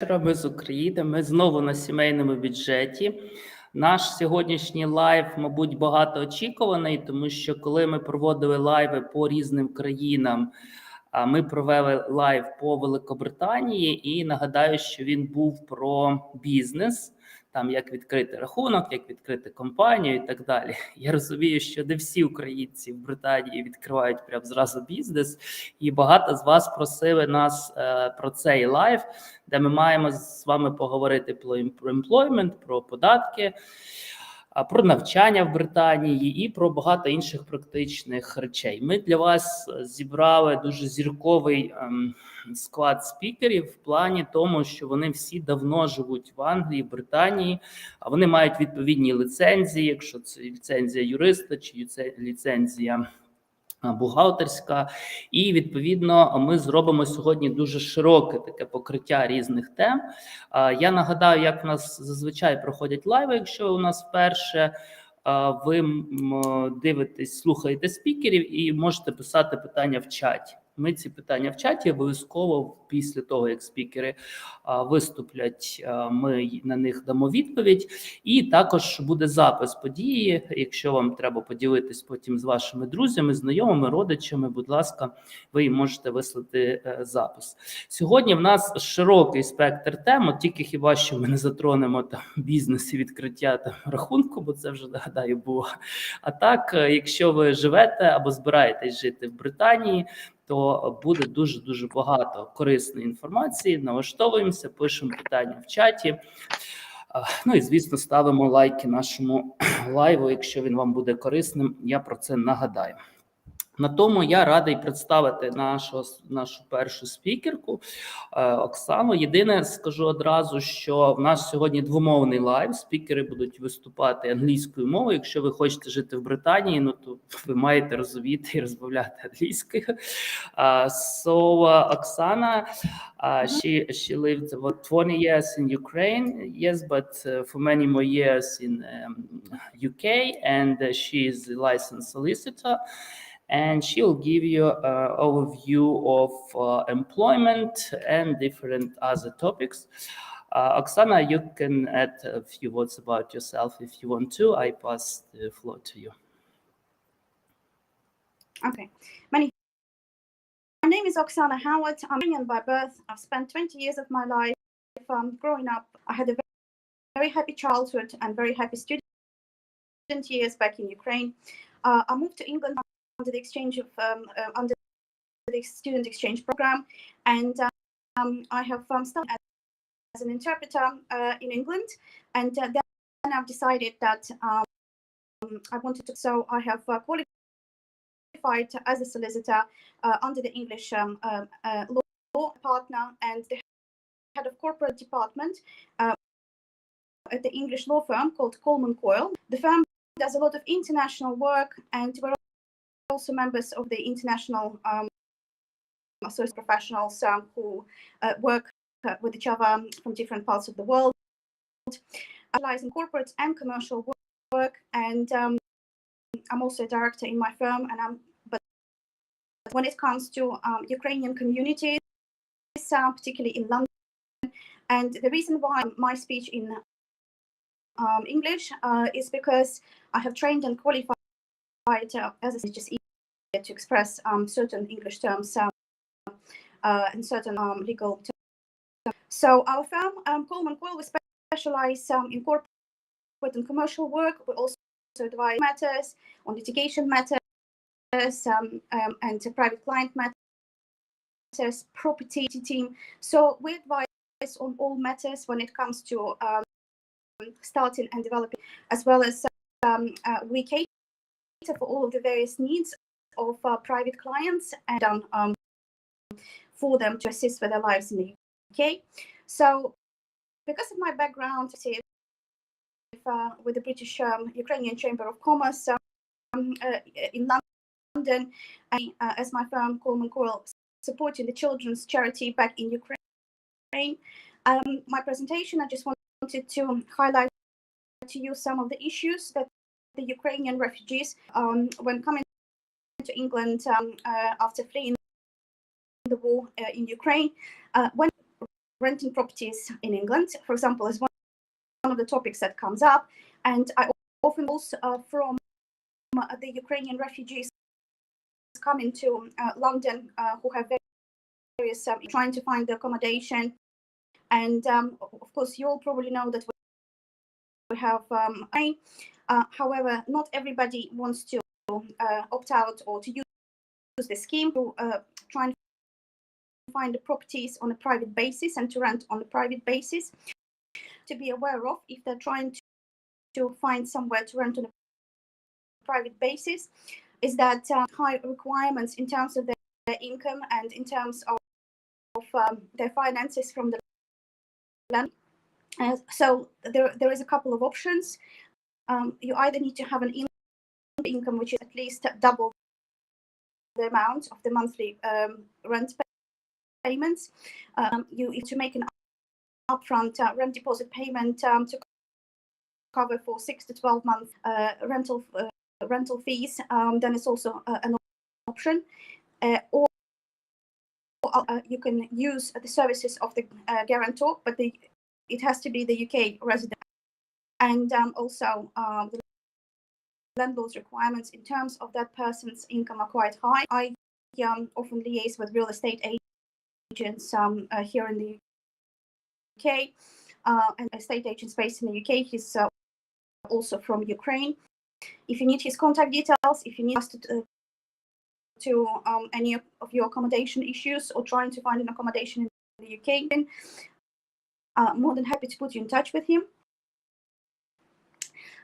Ми з України, ми знову на сімейному бюджеті. Наш сьогоднішній лайв, мабуть, багатоочікуваний, тому що коли ми проводили лайви по різним країнам, ми провели лайв по Великобританії, і нагадаю, що він був про бізнес, там як відкрити рахунок, як відкрити компанію і так далі. Я розумію, що не всі українці в Британії відкривають прямо зразу бізнес, і багато з вас просили нас про цей лайв, де ми маємо з вами поговорити про employment, про податки, про навчання в Британії і про багато інших практичних речей. Ми для вас зібрали дуже зірковий склад спікерів в плані тому, що вони всі давно живуть в Англії, Британії, а вони мають відповідні ліцензії, якщо це ліцензія юриста чи ліцензія бухгалтерська, і відповідно ми зробимо сьогодні дуже широке таке покриття різних тем. Я нагадаю, як в нас зазвичай проходять лайви, якщо у нас вперше. Ви дивитесь, слухаєте спікерів і можете писати питання в чаті. Ми ці питання в чаті обов'язково після того, як спікери виступлять, ми на них дамо відповідь. І також буде запис події. Якщо вам треба поділитись потім з вашими друзями, знайомими, родичами, будь ласка, ви їм можете вислати запис. Сьогодні в нас широкий спектр тем, от тільки хіба що ми не затронемо там бізнес і відкриття там рахунку, бо це вже, нагадаю, було. А так, якщо ви живете або збираєтесь жити в Британії, то буде дуже багато корисної інформації. Налаштовуємося, пишемо питання в чаті. Ну і, звісно, ставимо лайки нашому лайву, якщо він вам буде корисним, я про це нагадаю. На тому я радий представити нашу першу спікерку Оксану. Єдине, скажу одразу, що в нас сьогодні двомовний лайв. Спікери будуть виступати англійською мовою. Якщо ви хочете жити в Британії, ну то ви маєте розуміти і розмовляти англійською. Oksana, she lived about 20 years in Ukraine, yes, but for many more years in UK, and she is a licensed solicitor. And she will give you an overview of employment and different other topics. Oksana, you can add a few words about yourself if you want to. I pass the floor to you. Okay. My name is Oksana Howard. I'm Ukrainian by birth. I've spent 20 years of my life growing up. I had a very happy childhood and very happy student years back in Ukraine. I moved to England under the under the student exchange program, and I have started as an interpreter in England, and then I've decided that I wanted to. So I have qualified as a solicitor under the English law partner and the head of corporate department at the English law firm called Coleman Coyle. The firm does a lot of international work, and we're also members of the international associate professionals who work with each other from different parts of the world. I specialize in corporate and commercial work, and I'm also a director in my firm. But when it comes to Ukrainian communities, particularly in London, and the reason why my speech in English is because I have trained and qualified as a just easier to express certain English terms and certain legal terms. So our firm, Coleman Coyle, we specialize in corporate and commercial work. We also advise matters on litigation matters and private client matters, property team. So we advise on all matters when it comes to starting and developing, as well as we cater for all of the various needs of private clients and for them to assist with their lives in the UK. So because of my background with the British Ukrainian Chamber of Commerce in London, as my firm Coleman Coyle, supporting the children's charity back in Ukraine. My presentation, I just wanted to highlight to you some of the issues that the Ukrainian refugees, when coming to England after fleeing the war in Ukraine, when renting properties in England, for example, is one of the topics that comes up. And I often also from the Ukrainian refugees coming to London who have various trying to find accommodation. And of course, you all probably know that we have however, not everybody wants to opt out or to use the scheme to try and find the properties on a private basis and to rent on a private basis. To be aware of, if they're trying to find somewhere to rent on a private basis, is that high requirements in terms of their income and in terms of their finances from the land. So there is a couple of options. You either need to have an income which is at least double the amount of the monthly rent payments. You need to make an upfront rent deposit payment to cover for 6 to 12 months rental fees. Then it's also an option. Or you can use the services of the guarantor, but it has to be the UK resident. And also the landlord's requirements in terms of that person's income are quite high. I often liaise with real estate agents here in the UK, and estate agents based in the UK. He's also from Ukraine. If you need his contact details, if you need us to any of your accommodation issues or trying to find an accommodation in the UK, more than happy to put you in touch with him.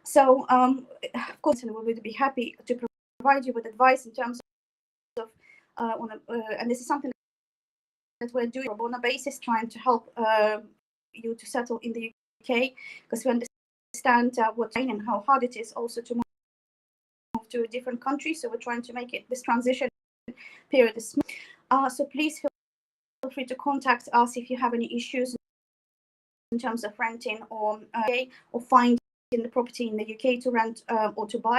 So, of course, we would be happy to provide you with advice in terms of, and this is something that we're doing on a pro bono basis, trying to help you to settle in the UK, because we understand what and how hard it is also to move to a different country. So we're trying to make it this transition period is smooth. So please feel free to contact us if you have any issues in terms of renting or finding the property in the UK to rent or to buy.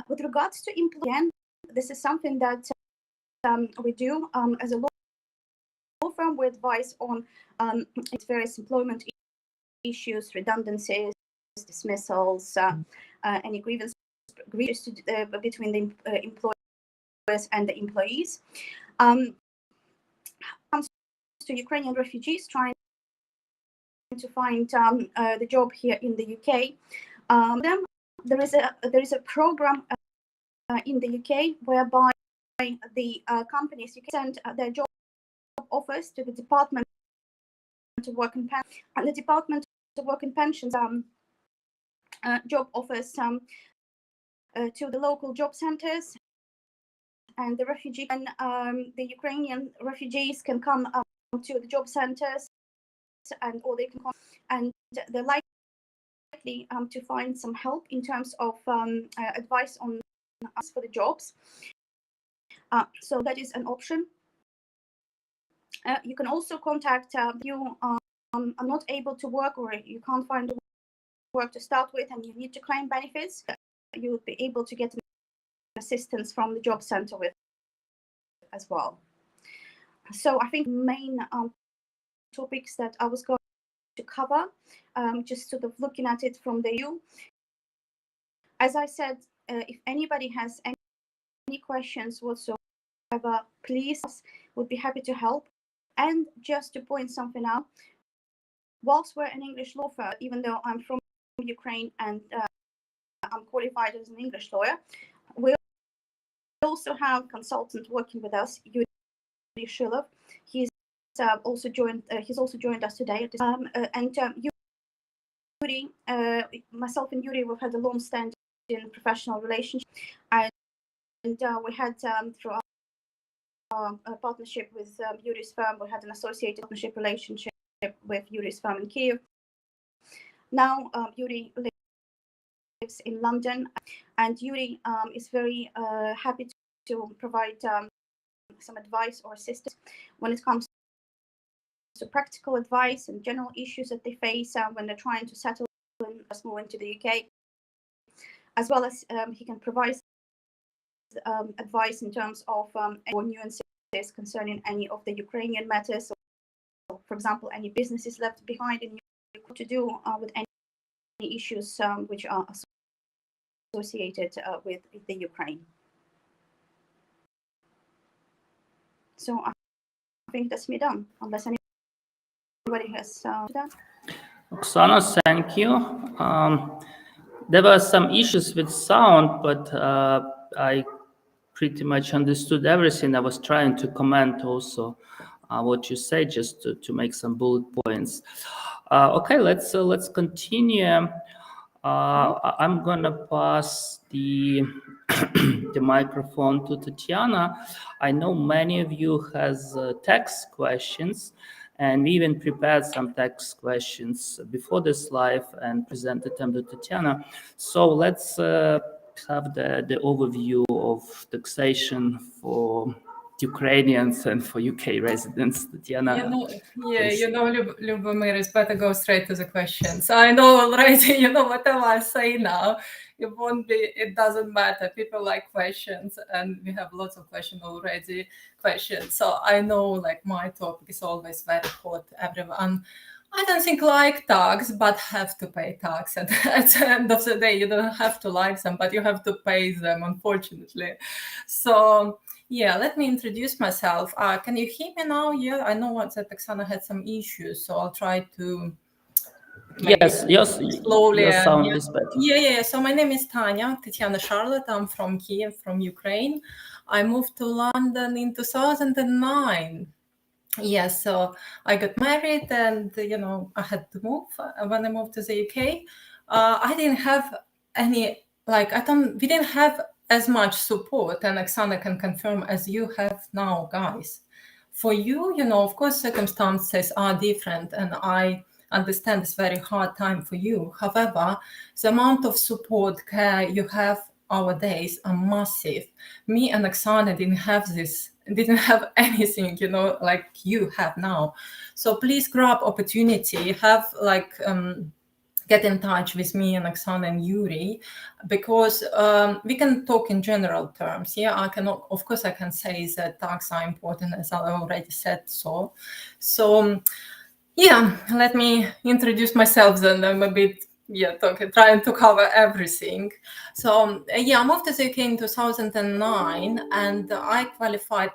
With regards to employment, this is something that we do as a law firm. We advise on various employment issues, redundancies, dismissals, any grievances between the employers and the employees. Comes to Ukrainian refugees trying to find the job here in the UK. There is a program in the UK whereby the companies send their job offers to the Department of Work and Pensions, and the Department of Work and Pensions job offers to the local job centres, and the refugee and the Ukrainian refugees can come to the job centres, or they can come, and they're likely to find some help in terms of advice on us for the jobs. So that is an option. You can also contact you are not able to work, or you can't find work to start with and you need to claim benefits. You would be able to get assistance from the job center with as well. So I think main topics that I was going to cover, just sort of looking at it from the view. As I said, if anybody has any questions whatsoever, please, would be happy to help. And just to point something out, whilst we're an English law firm, even though I'm from Ukraine and I'm qualified as an English lawyer, we also have a consultant working with us, Yuri Shilov. He's also joined us today. And Yuri, myself and Yuri, we've had a long-standing professional relationship, and we had through our partnership with Yuri's firm, we had an associated partnership relationship with Yuri's firm in Kyiv. Now Yuri lives in London, and Yuri is very happy to provide some advice or assistance when it comes to practical advice and general issues that they face when they're trying to settle and move into the UK, as well as he can provide advice in terms of nuances concerning any of the Ukrainian matters or for example, any businesses left behind in Ukraine, to do with any issues which are associated with the Ukraine. So I think that's me done, unless anybody has that. Oksana, thank you. There were some issues with sound, but I pretty much understood everything. I was trying to comment also what you said, just to make some bullet points. Okay, let's continue. I'm gonna pass the the microphone to Tetyana. I know many of you has text questions, and we even prepared some text questions before this live and presented them to Tetyana. So let's have the overview of taxation for Ukrainians and for UK residents. Tetyana, please. Lubomir, it's better go straight to the questions. I know already, whatever I say now, it doesn't matter. People like questions, and we have lots of questions already. So I know, like, my topic is always very hot. Everyone, I don't think like tax, but have to pay tax. At the end of the day, you don't have to like them, but you have to pay them, unfortunately. So yeah, let me introduce myself. Can you hear me now? Yeah, I know that Oksana had some issues, so I'll try to Yes, slowly. Your sound is better. Yeah. So my name is Tetyana Charlotte. I'm from Kyiv, from Ukraine. I moved to London in 2009. Yeah, so I got married, and I had to move. When I moved to the UK, I didn't have any, we didn't have as much support, and Oksana can confirm, as you have now, guys. For you, of course, circumstances are different, and I understand it's very hard time for you. However, the amount of support, care you have nowadays are massive. Me and Oksana didn't have anything, like you have now. So please grab opportunity, get in touch with me and Oksana and Yuri, because we can talk in general terms. Yeah, I can say that tax are important, as I already said so. So yeah, let me introduce myself then. I'm a bit trying to cover everything. So I moved to the UK in 2009, and I'm qualified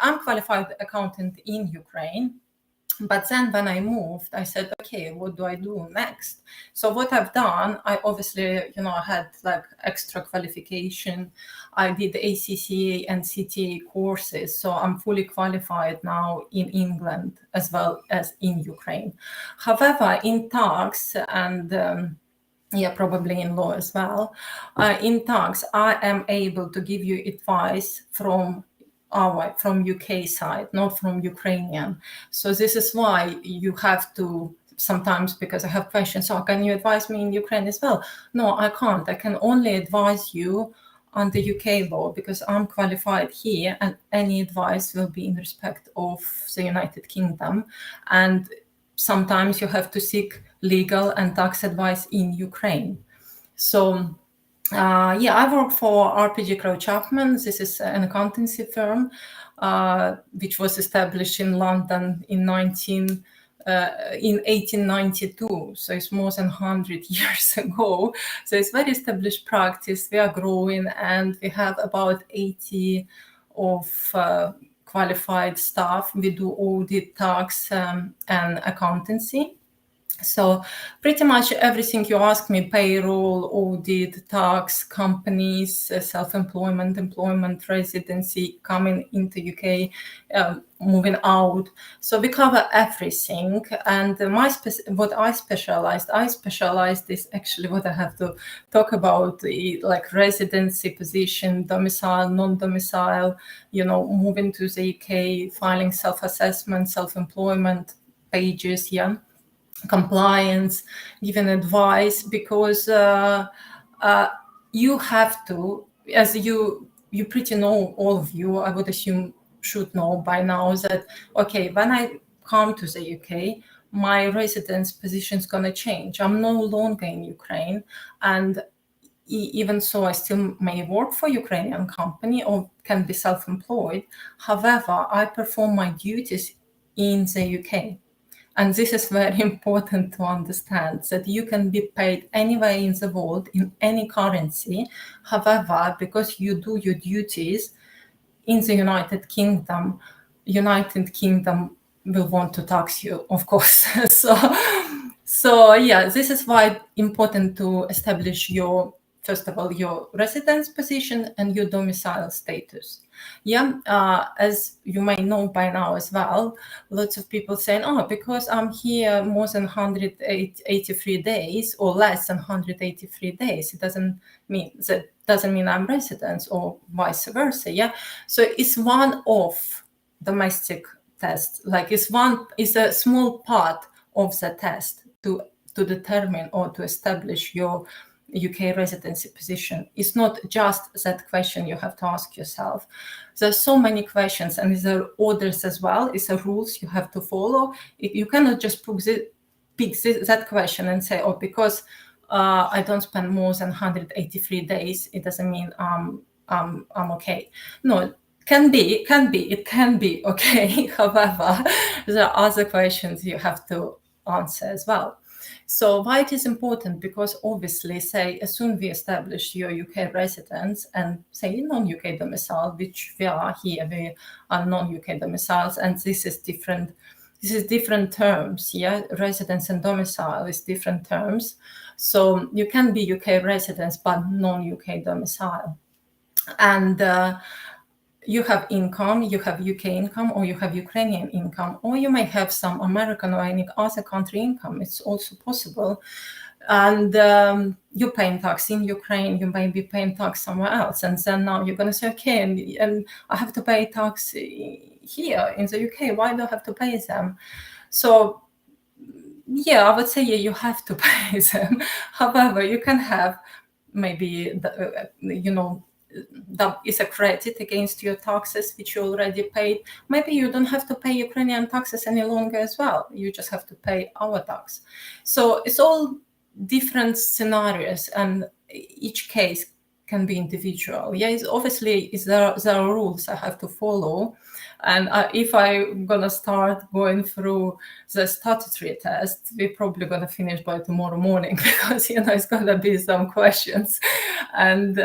accountant in Ukraine. But then when I moved, I said, okay, what do I do next? So what I've done, I obviously, I had like extra qualification. I did the ACCA and CTA courses. So I'm fully qualified now in England as well as in Ukraine. However, in tax and probably in law as well, in tax, I am able to give you advice from UK side, not from Ukrainian. So this is why you have to sometimes, because I have questions, so can you advise me in Ukraine as well? No, I can't. I can only advise you on the UK law, because I'm qualified here, and any advice will be in respect of the United Kingdom. And sometimes you have to seek legal and tax advice in Ukraine. So I work for RPG Crowe Chapman. This is an accountancy firm which was established in London in 1892. So it's more than 100 years ago. So it's very established practice. We are growing, and we have about 80 of qualified staff. We do audit, tax, and accountancy. So pretty much everything you ask me, payroll, audit, tax, companies, self-employment, employment, residency, coming into UK, moving out. So we cover everything. And what I specialized is actually what I have to talk about, like residency, position, domicile, non-domicile, moving to the UK, filing self-assessment, self-employment pages, compliance, giving advice, because you have to, as you pretty know, all of you, I would assume, should know by now that, okay, when I come to the UK, my residence position is going to change. I'm no longer in Ukraine, and even so, I still may work for Ukrainian company or can be self-employed. However, I perform my duties in the UK. And this is very important to understand, that you can be paid anywhere in the world in any currency. However, because you do your duties in the United Kingdom will want to tax you, of course. So yeah, this is why important to establish your, first of all, your residence position and your domicile status. Yeah, as you may know by now as well, lots of people saying, oh, because I'm here more than 183 days or less than 183 days, it doesn't mean I'm resident, or vice versa. Yeah, so it's one of domestic test, like it's a small part of the test to determine or to establish your UK residency position. It's not just that question you have to ask yourself. There's so many questions, and there are orders as well. It's a rules you have to follow. You cannot just pick that question and say, oh, because I don't spend more than 183 days, it doesn't mean I'm okay. No, it can be okay. However, there are other questions you have to answer as well. So why it is important? Because obviously, say, as soon as we establish your UK residence and say non-UK domicile, which we are here, we are non-UK domiciles, and this is different terms. Yeah, residence and domicile is different terms. So you can be UK residence but non-UK domicile, and you have income, you have UK income, or you have Ukrainian income, or you may have some American or any other country income. It's also possible. And you're paying tax in Ukraine, you may be paying tax somewhere else. And then now you're going to say, okay, and I have to pay tax here in the UK. Why do I have to pay them? So yeah, I would say, yeah, you have to pay them. However, you can have maybe, that is a credit against your taxes, which you already paid. Maybe you don't have to pay Ukrainian taxes any longer as well. You just have to pay our tax. So it's all different scenarios, and each case can be individual. Yeah, there are rules I have to follow. And if I'm going to start going through the statutory test, we're probably going to finish by tomorrow morning because, it's going to be some questions. And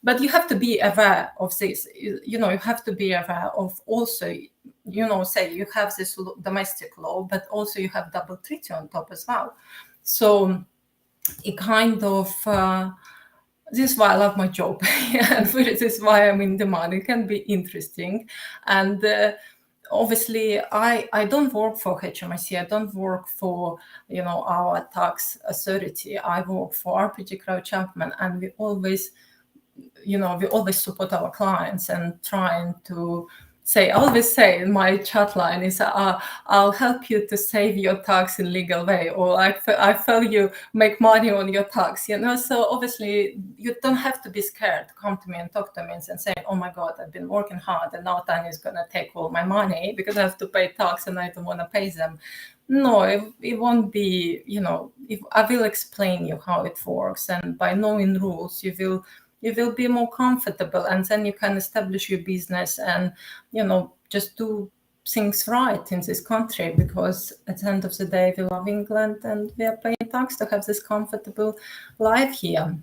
but you have to be aware of this. You have to be aware of also, say you have this domestic law, but also you have double treaty on top as well. So it kind of, this is why I love my job. And this is why I'm in demand. It can be interesting. And obviously, I don't work for HMRC. I don't work for, our tax authority. I work for RPG Crouch Chapman, and we always support our clients and trying to I always say my chat line is, I'll help you to save your tax in legal way, or I feel you make money on your tax, So obviously you don't have to be scared to come to me and talk to me and say, oh my God, I've been working hard and now Tanya is going to take all my money because I have to pay tax and I don't want to pay them. No, it won't be, if I will explain you how it works, and by knowing rules, you will be more comfortable, and then you can establish your business and, just do things right in this country, because at the end of the day, we love England and we are paying tax to have this comfortable life here.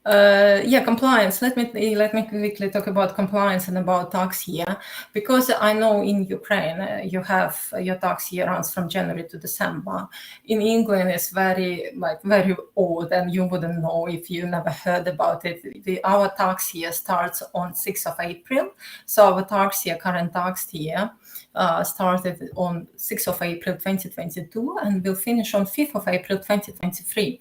Compliance. Let me quickly talk about compliance and about tax year, because I know in Ukraine you have your tax year runs from January to December. In England, it's very old, and you wouldn't know if you never heard about it. Our tax year starts on 6th of April. So our current tax year started on 6th of April 2022 and will finish on 5th of April 2023.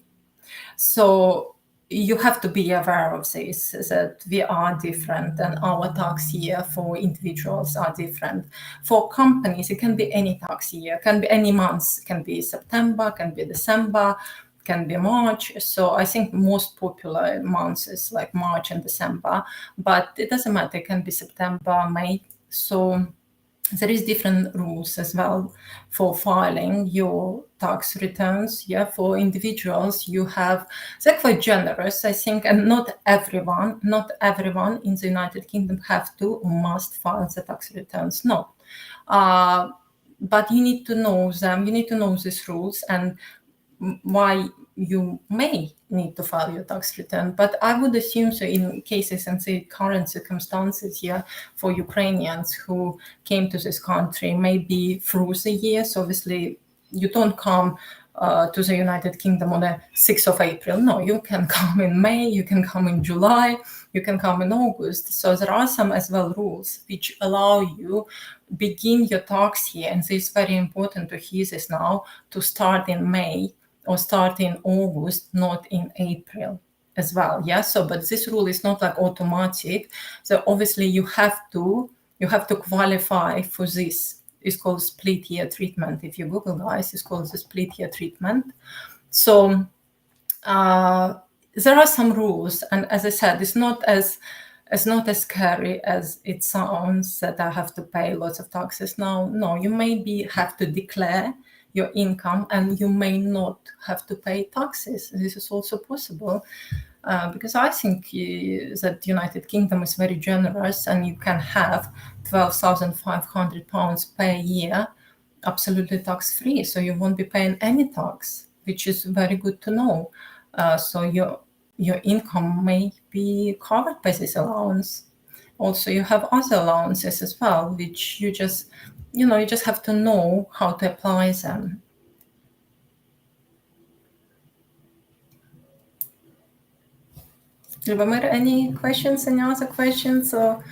So you have to be aware of this, that we are different, and our tax year for individuals are different. For companies, it can be any tax year, can be any month, can be September, can be December, can be March. So I think most popular months is like March and December, but it doesn't matter, it can be September, May. So there is different rules as well for filing your tax returns. Yeah, for individuals, they're quite generous, I think, and not everyone in the United Kingdom have to or must file the tax returns. No. but you need to know them, you need to know these rules and why you may need to file your tax return. But I would assume so in cases and say current circumstances here for Ukrainians who came to this country, maybe through the years. Obviously, you don't come to the United Kingdom on the 6th of April. No, you can come in May, you can come in July, you can come in August. So there are some as well rules which allow you begin your tax year, and this is very important to hear this now, to start in May or start in August, not in April as well. Yeah. So, but this rule is not like automatic. So obviously you have to qualify for this. It's called split year treatment. If you Google, guys, it's called the split year treatment. So there are some rules, and as I said, it's not as scary as it sounds that I have to pay lots of taxes now. No, you maybe have to declare your income, and you may not have to pay taxes. This is also possible. Because I think that the United Kingdom is very generous, and you can have £12,500 per year absolutely tax-free, so you won't be paying any tax, which is very good to know. So your income may be covered by this allowance. Also, you have other allowances as well, which you just have to know how to apply them. Lubomir, any questions, any other questions? Or,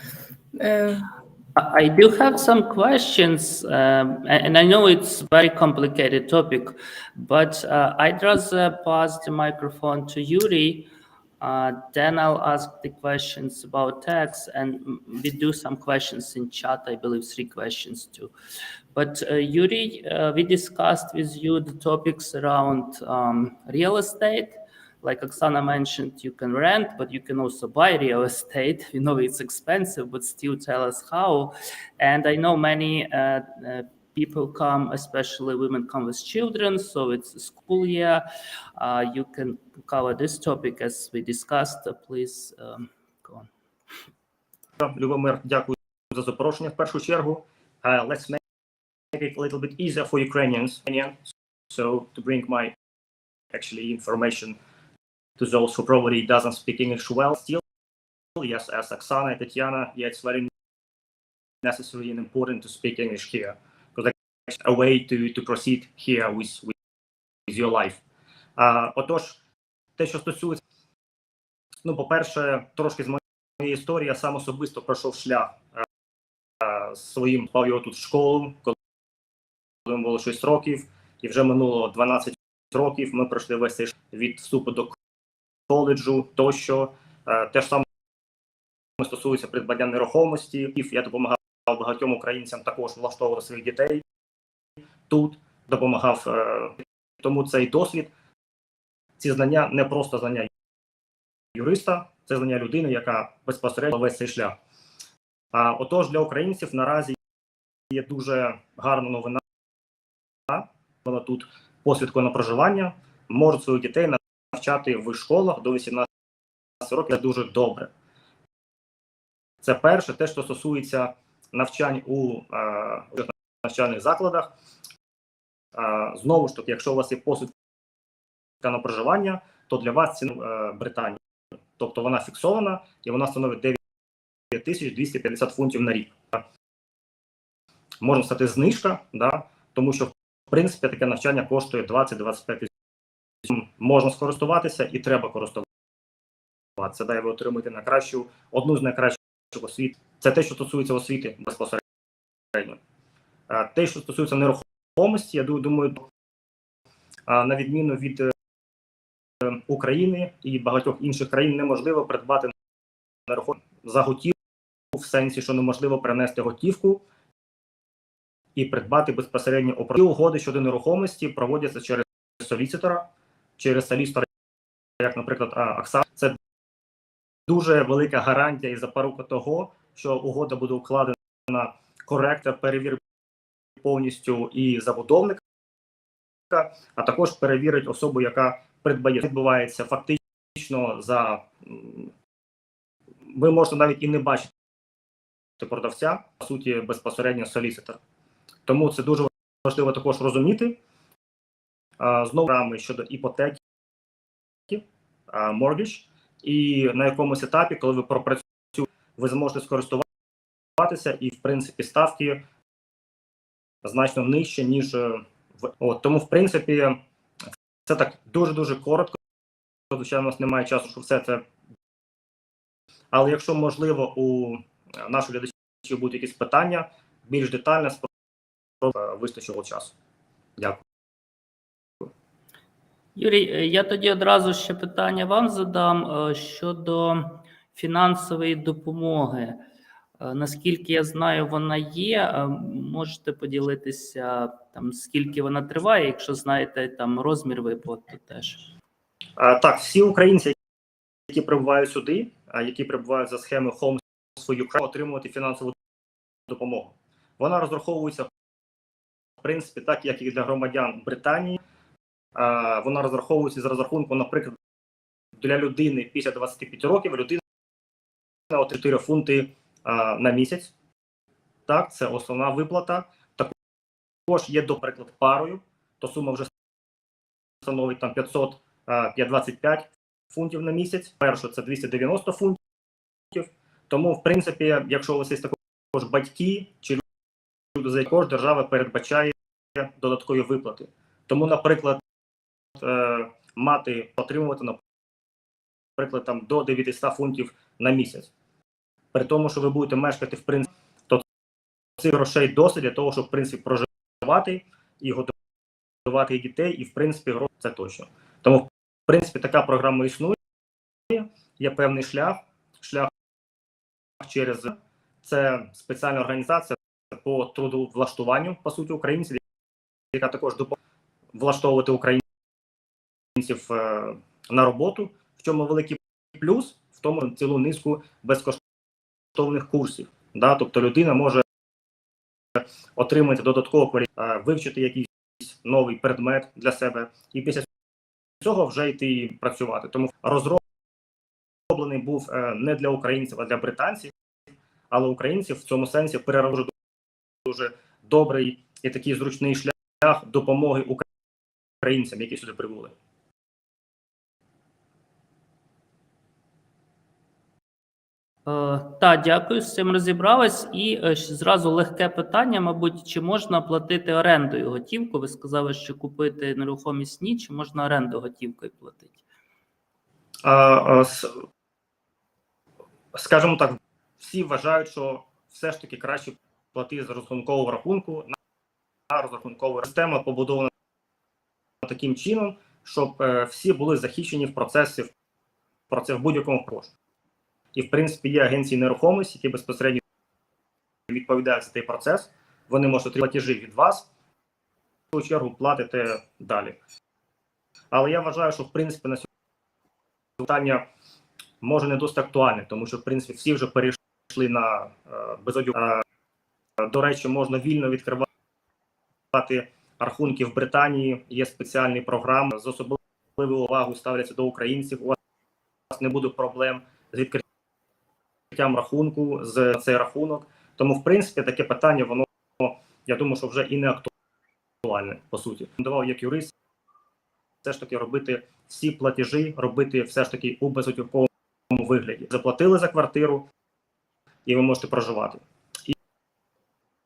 I do have some questions, and I know it's a very complicated topic, but I'd rather pass the microphone to Yuri. Then I'll ask the questions about tax, and we do some questions in chat. I believe 3 questions too. But Yuri, we discussed with you the topics around real estate. Like Oksana mentioned, you can rent, but you can also buy real estate. You know it's expensive, but still tell us how. And I know many people come, especially women come with children, so it's a school year. You can cover this topic as we discussed. Please go on. Любомир, дякую за запрошення в першу чергу. Let's make it a little bit easier for Ukrainians. So to bring my actually information to those who probably doesn't speak English well still. Yes, as Oksana and Tetyana, yeah, it's very necessary and important to speak English here, because that's a way to proceed here with your life. Отож, те, що стосується, по-перше, трошки з моєї історії, я сам особисто пройшов шлях своїм, пав його тут в школу, коли мені було 6 років, і вже минуло 12 років, ми пройшли весь цей шлях від вступу до коледжу тощо. Те ж саме стосується придбання нерухомості. Я допомагав багатьом українцям також влаштовувати своїх дітей тут, допомагав. Тому цей досвід, ці знання не просто знання юриста, це знання людини, яка безпосередньо весь цей шлях. Отож, для українців наразі є дуже гарна новина. Вона тут посвідку на проживання, можуть своїх дітей навчати в школах до 18 років. Це дуже добре. Це перше, те, що стосується навчань у навчальних закладах. Знову ж таки, якщо у вас є посвідка на проживання, то для вас ціна Британії. Тобто вона фіксована і вона становить 9250 фунтів на рік. Можна стати знижка, тому що, в принципі, таке навчання коштує 20-25 тисяч. Можна скористуватися і треба користуватися. Це ви отримуєте одну з найкращих освіт. Це те, що стосується освіти безпосередньо. Те, що стосується нерухомості, я думаю, на відміну від України і багатьох інших країн, неможливо придбати нерухомість за готівку, в сенсі, що неможливо перенести готівку і придбати безпосередньо угоди щодо нерухомості проводяться через соліситора, як, наприклад, Оксана. Це дуже велика гарантія і запорука того, що угода буде укладена коректор, перевірить повністю і забудовника, а також перевірить особу, яка придбає. Відбувається фактично ви можете навіть і не бачити продавця, по суті, безпосередньо соліситор. Тому це дуже важливо також розуміти. Знову програми щодо іпотеки, mortgage, і на якомусь етапі, коли ви пропрацюєте, ви зможете скористуватися, і, в принципі, ставки значно нижче, ніж тому, в принципі, це так дуже-дуже коротко. Звичайно, у нас немає часу, щоб все це. Але якщо, можливо, у наших глядачів будуть якісь питання, більш детально, вистачило часу. Дякую. Юрій, я тоді одразу ще питання вам задам щодо фінансової допомоги. Наскільки я знаю, вона є. Можете поділитися, там, скільки вона триває, якщо знаєте там розмір виплат, то теж. Так, всі українці, які прибувають сюди, які прибувають за схемою Homes for Ukraine, отримувати фінансову допомогу. Вона розраховується, в принципі, так, як і для громадян Британії. Вона розраховується з розрахунку, наприклад, для людини після 25 років, людина отримує 4 фунти на місяць. Так, це основна виплата. Також є, до прикладу, парою, то сума вже становить там 525 фунтів на місяць. Перше, це 290 фунтів. Тому, в принципі, якщо у вас є також батьки чи люди, за якого держава передбачає додаткові виплати. Тому, наприклад, мати отримувати, наприклад, там до 900 фунтів на місяць. При тому, що ви будете мешкати, в принципі, то цих грошей досить для того, щоб, в принципі, проживати і годувати і дітей, і, в принципі, гроші це точно. Тому, в принципі, така програма існує. Є певний шлях через це спеціальна організація по трудовлаштуванню, по суті, українців, яка також допомагає влаштовувати українців на роботу. В чому великий плюс? В тому цілу низку безкоштовних курсів. Да? Тобто людина може отримати додатково вивчити якийсь новий предмет для себе і після цього вже йти працювати. Тому розроблений був не для українців, а для британців, але українців в цьому сенсі переробив дуже добрий і такий зручний шлях допомоги українцям, які сюди прибули. Так, дякую, з цим розібрались. І зразу легке питання, мабуть, чи можна платити орендою готівку? Ви сказали, що купити нерухомість ні, чи можна оренду готівкою платити? Скажімо так, всі вважають, що все ж таки краще платити з розрахункового рахунку. На розрахункова система побудована таким чином, щоб всі були захищені в процесі в будь-якому кошті. І, в принципі, є агенції нерухомості, які безпосередньо відповідають за цей процес. Вони можуть отримати платежі від вас, в свою чергу платите далі. Але я вважаю, що, в принципі, на сьогодні питання може не досить актуальне, тому що, в принципі, всі вже перейшли на безодіг. До речі, можна вільно відкривати рахунки в Британії, є спеціальні програми, з особливою увагою ставляться до українців, у вас не буде проблем з відкриттям рахунку, з цей рахунок. Тому, в принципі, таке питання, воно, я думаю, що вже і не актуальне, по суті. Давав як юрист все ж таки робити всі платежі, робити все ж таки у безготівковому вигляді. Заплатили за квартиру, і ви можете проживати.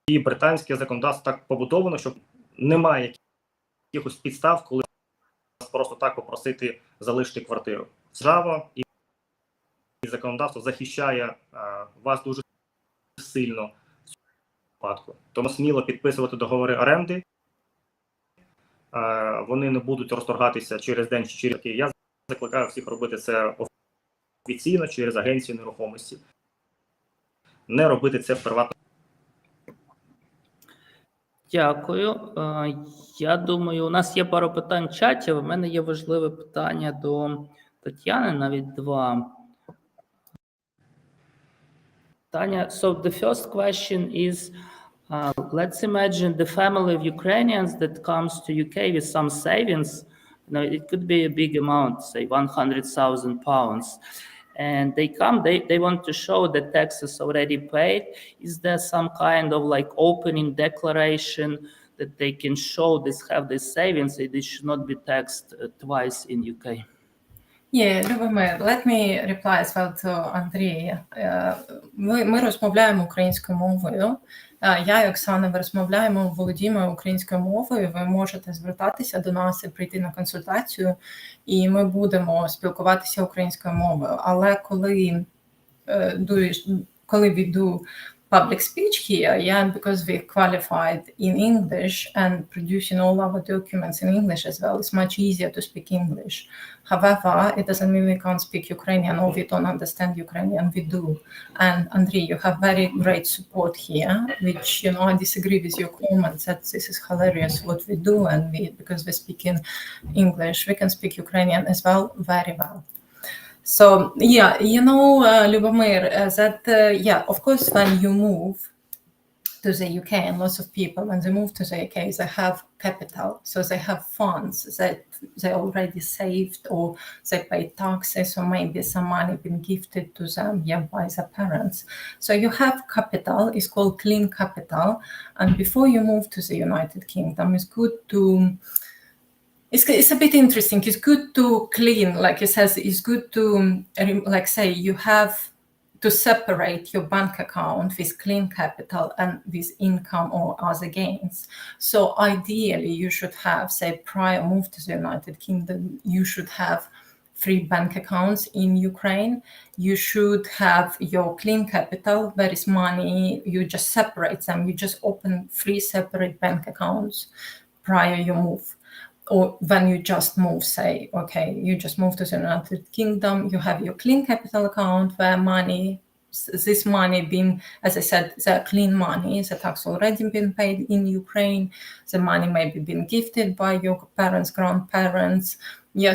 І британське законодавство так побудовано, що немає якихось підстав, коли просто так попросити залишити квартиру. Держава і законодавство захищає вас дуже сильно в цьому випадку. Тому сміло підписувати договори оренди. Вони не будуть розторгатися через день чи через день. Я закликаю всіх робити це офіційно через агенцію нерухомості. Не робити це в приватному. Дякую. Я думаю, у нас є пару питань в чаті. У мене є важливе питання до Тетяни, навіть два. Tanya, so the first question is, let's imagine the family of Ukrainians that comes to UK with some savings. It could be a big amount, say 100,000 pounds. And they come, they want to show that taxes already paid. Is there some kind of like opening declaration that they can show this, have this savings, and they should not be taxed twice in UK. Yeah, Любомир, let me reply as well to Андрій. Ми розмовляємо українською мовою. Я і Оксана, ви розмовляємо, володіємо українською мовою. Ви можете звертатися до нас і прийти на консультацію, і ми будемо спілкуватися українською мовою. Але коли we do public speech here, because we qualified in English and producing all our documents in English as well, it's much easier to speak English. However, it doesn't mean we can't speak Ukrainian or we don't understand Ukrainian, we do. And Andriy, you have very great support here, which, I disagree with your comments that this is hilarious what we do, and because we speak in English, we can speak Ukrainian as well, very well. So, Lubomir, of course, when you move to the UK, and lots of people, when they move to the UK, they have capital. So they have funds that they already saved, or they pay taxes, or maybe some money been gifted to them by their parents. So you have capital, it's called clean capital. And before you move to the United Kingdom, it's good to... It's a bit interesting. It's good to clean, like it says, it's good to, like say, you have to separate your bank account with clean capital and with income or other gains. So ideally, you should have, say, prior move to the United Kingdom, you should have 3 bank accounts in Ukraine. You should have your clean capital, where is money, you just separate them. You just open 3 separate bank accounts prior you move. Or when you just move, say, okay, you just move to the United Kingdom, you have your clean capital account where this money being, as I said, the clean money, the tax already been paid in Ukraine, the money maybe been gifted by your parents, grandparents.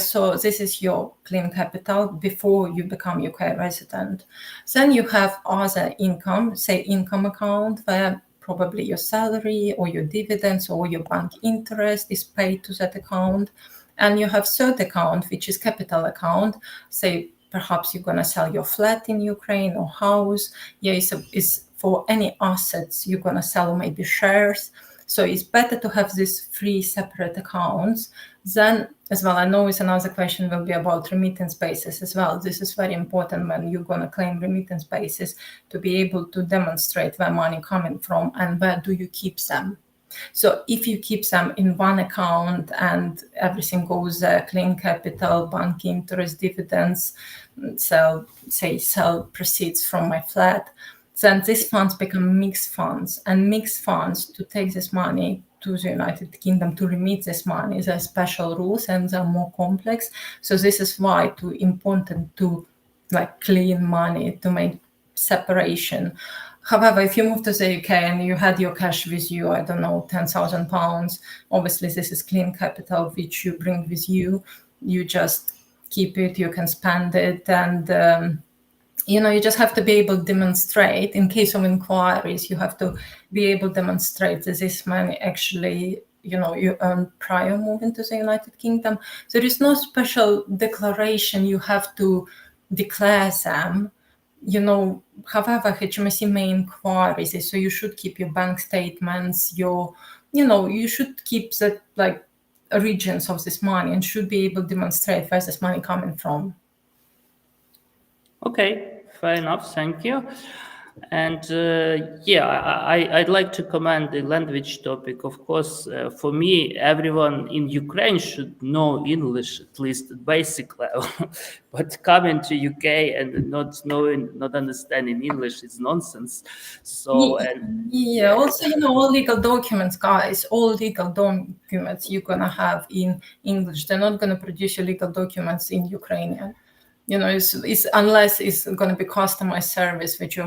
So this is your clean capital before you become UK resident. Then you have other income, say income account, where probably your salary or your dividends or your bank interest is paid to that account. And you have third account, which is capital account. Say, perhaps you're going to sell your flat in Ukraine or house. It's for any assets you're going to sell, maybe shares. So it's better to have these 3 separate accounts. Then, as well, I know it's another question will be about remittance basis as well. This is very important when you're going to claim remittance basis, to be able to demonstrate where money coming from and where do you keep them. So if you keep them in one account and everything goes clean capital, bank interest, dividends, sell proceeds from my flat, then these funds become mixed funds. And mixed funds, to take this money to the United Kingdom, to remit this money, there are special rules and they're more complex. So this is why it's important to clean money, to make separation. However, if you move to the UK and you had your cash with you, I don't know, £10,000, obviously this is clean capital which you bring with you. You just keep it, you can spend it, and you just have to be able to demonstrate, in case of inquiries, you have to be able to demonstrate that this money actually, you earned prior moving to the United Kingdom. There is no special declaration you have to declare them. However, HMRC may inquiries, so you should keep your bank statements, you should keep that origins of this money and should be able to demonstrate where this money coming from. Okay, fair enough, thank you. And I'd like to comment the language topic. Of course, for me, everyone in Ukraine should know English, at least at basic level. But coming to UK and not understanding English is nonsense. So also, all legal documents, guys, all legal documents you're gonna have in English. They're not gonna produce your legal documents in Ukrainian. It's unless it's going to be customized service, which we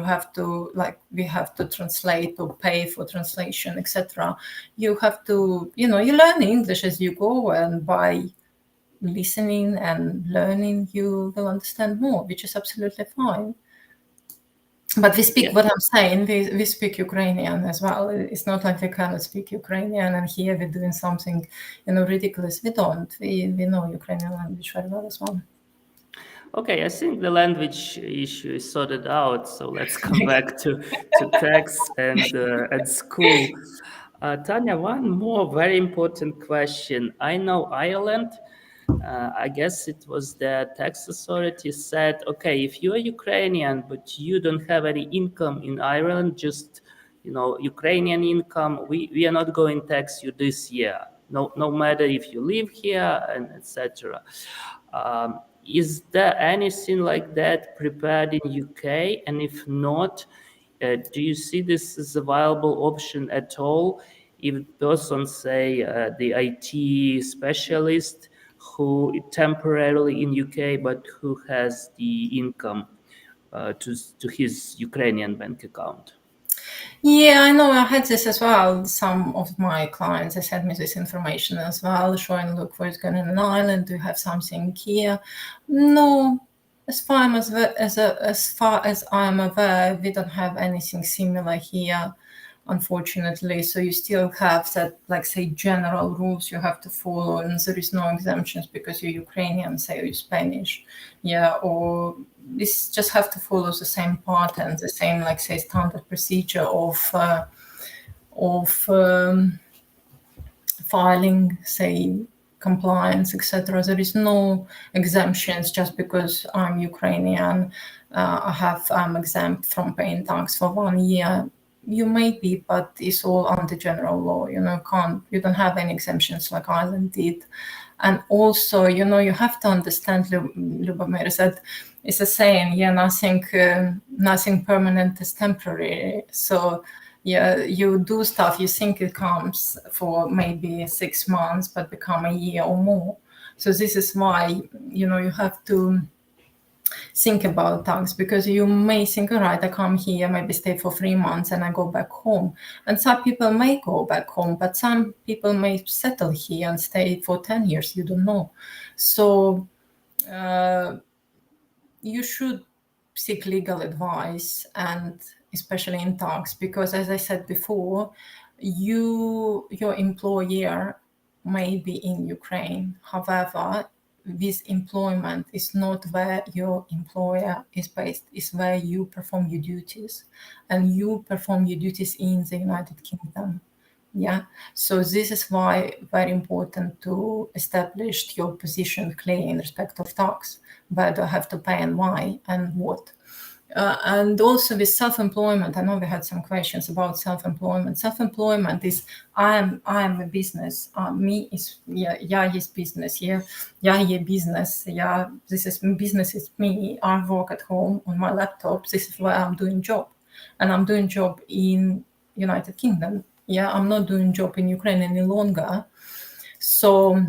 have to translate or pay for translation, etc. You have to, you learn English as you go, and by listening and learning, you will understand more, which is absolutely fine. But we speak, what I'm saying, we speak Ukrainian as well. It's not like we cannot speak Ukrainian and here we're doing something, ridiculous. We don't. We know Ukrainian language very well as well. Okay, I think the language issue is sorted out. So let's come back to tax and school. Tanya, one more very important question. I know Ireland, I guess it was the tax authority said, okay, if you are Ukrainian, but you don't have any income in Ireland, just, Ukrainian income, we are not going to tax you this year, no matter if you live here and etc. Is there anything like that prepared in UK? And if not, do you see this as a viable option at all? If a person, say, the IT specialist who temporarily in UK, but who has the income to his Ukrainian bank account? Yeah, I know. I had this as well. Some of my clients, they sent me this information as well, showing, look, what's going on in Ireland. Do you have something here? No, as far as I'm aware, we don't have anything similar here, unfortunately. So you still have that, like, say, general rules you have to follow, and there is no exemptions because you're Ukrainian, say, or you're Spanish, yeah, or this just have to follow the same pattern, the same, like, say, standard procedure of filing, say, compliance, etc. There is no exemptions just because I'm Ukrainian. I'm exempt from paying tax for 1 year. You may be, but it's all under general law. You don't have any exemptions like Ireland did. And also, you have to understand, Lubomir said, it's a saying, nothing permanent is temporary. So, yeah, you do stuff, you think it comes for maybe 6 months, but become a year or more. So this is why, you have to think about tax, because you may think, all right, I come here, maybe stay for 3 months and I go back home. And some people may go back home, but some people may settle here and stay for 10 years. You don't know. So you should seek legal advice, and especially in tax, because as I said before, your employer may be in Ukraine. However, this employment is not where your employer is based, it's where you perform your duties, and you perform your duties in the United Kingdom. Yeah, so this is why very important to establish your position clearly in respect of tax, where do I have to pay and why and what. And also with self-employment, I know we had some questions about self-employment. Self-employment is I am a business. Me is his business. Business. This is business. Is me. I work at home on my laptop. This is where I'm doing job, and I'm doing job in United Kingdom. I'm not doing job in Ukraine any longer. So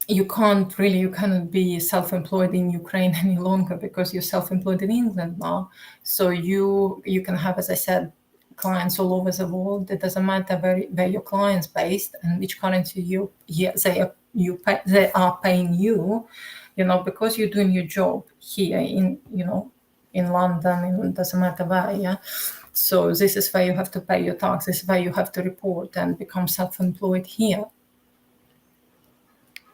you cannot be self-employed in Ukraine any longer because you're self-employed in England now. So you can have, as I said, clients all over the world. It doesn't matter where your client's based and which currency they are paying you, because you're doing your job here in London. It doesn't matter where, So this is where you have to pay your tax. This is where you have to report and become self-employed here.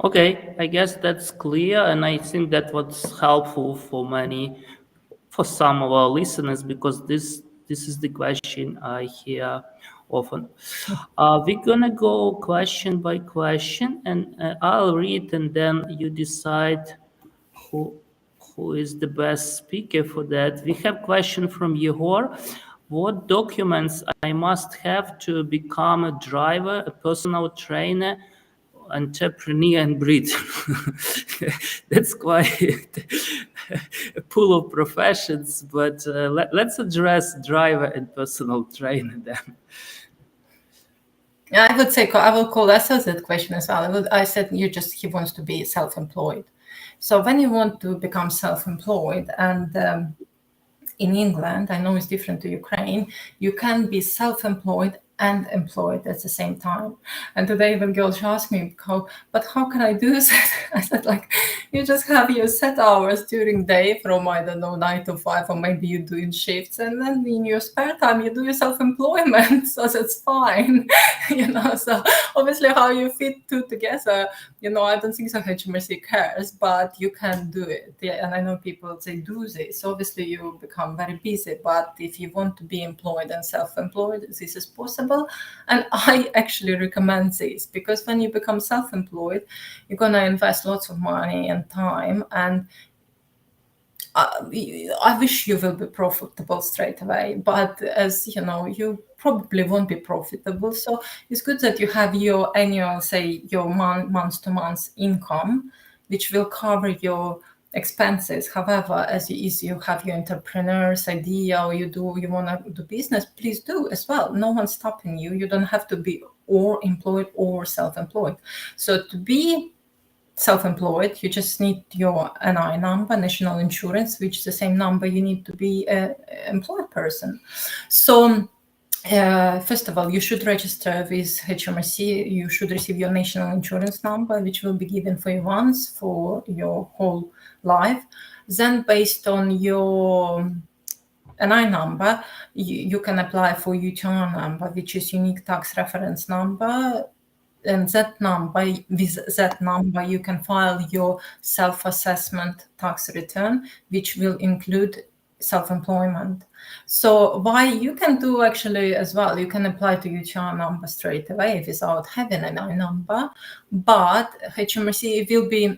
Okay, I guess that's clear, and I think that was helpful for some of our listeners, because this is the question I hear often. We're gonna go question by question, and I'll read, and then you decide who is the best speaker for that. We have question from Yehor. What documents I must have to become a driver, a personal trainer, entrepreneur and breeder? That's quite a pool of professions, but let's address driver and personal trainer then. I would say I will call that question as well. I said he wants to be self-employed. So when you want to become self-employed, and in England, I know it's different to Ukraine, you can be self-employed and employed at the same time. And today when girls asked me, how can I do that? I said, you just have your set hours during day from, 9 to 5, or maybe you're doing shifts, and then in your spare time you do your self-employment. So that's fine. So obviously how you fit two together, I don't think so HMRC cares, but you can do it. Yeah, and I know people, they do this. Obviously you become very busy, but if you want to be employed and self-employed, this is possible. possible. And I actually recommend this, because when you become self-employed, you're going to invest lots of money and time, and I wish you will be profitable straight away, but as you know, you probably won't be profitable. So it's good that you have your annual, say, your month-to-month income, which will cover your expenses. However, as you have your entrepreneur's idea, or you want to do business, please do as well. No one's stopping you. You don't have to be or employed or self-employed. So to be self-employed, you just need your NI number, national insurance, which is the same number you need to be an employed person. So first of all, you should register with HMRC. You should receive your national insurance number, which will be given for you once for your whole life. Then based on your NI number, you can apply for UTR number, which is unique tax reference number. And that number, with that number, you can file your self-assessment tax return, which will include self-employment. So why you can do actually as well, you can apply to UTR number straight away without having an NI number, but HMRC,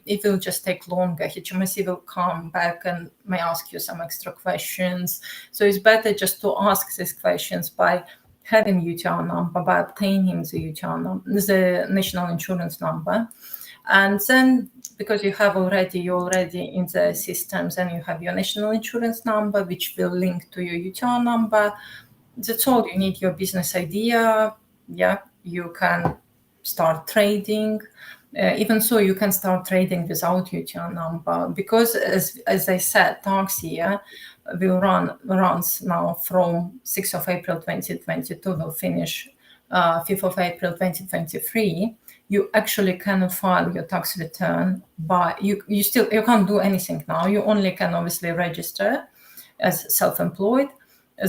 it will just take longer. HMRC will come back and may ask you some extra questions. So it's better just to ask these questions by having UTR number, by obtaining the UTR number, the national insurance number. And then because you're already in the systems, and you have your national insurance number, which will link to your UTR number, that's all you need. Your business idea, you can start trading. Even so, you can start trading without UTR number, because as I said, tax year runs now from 6th of April 2022, will finish 5th of April 2023. You actually cannot file your tax return, but you can't do anything now. You only can obviously register as self-employed.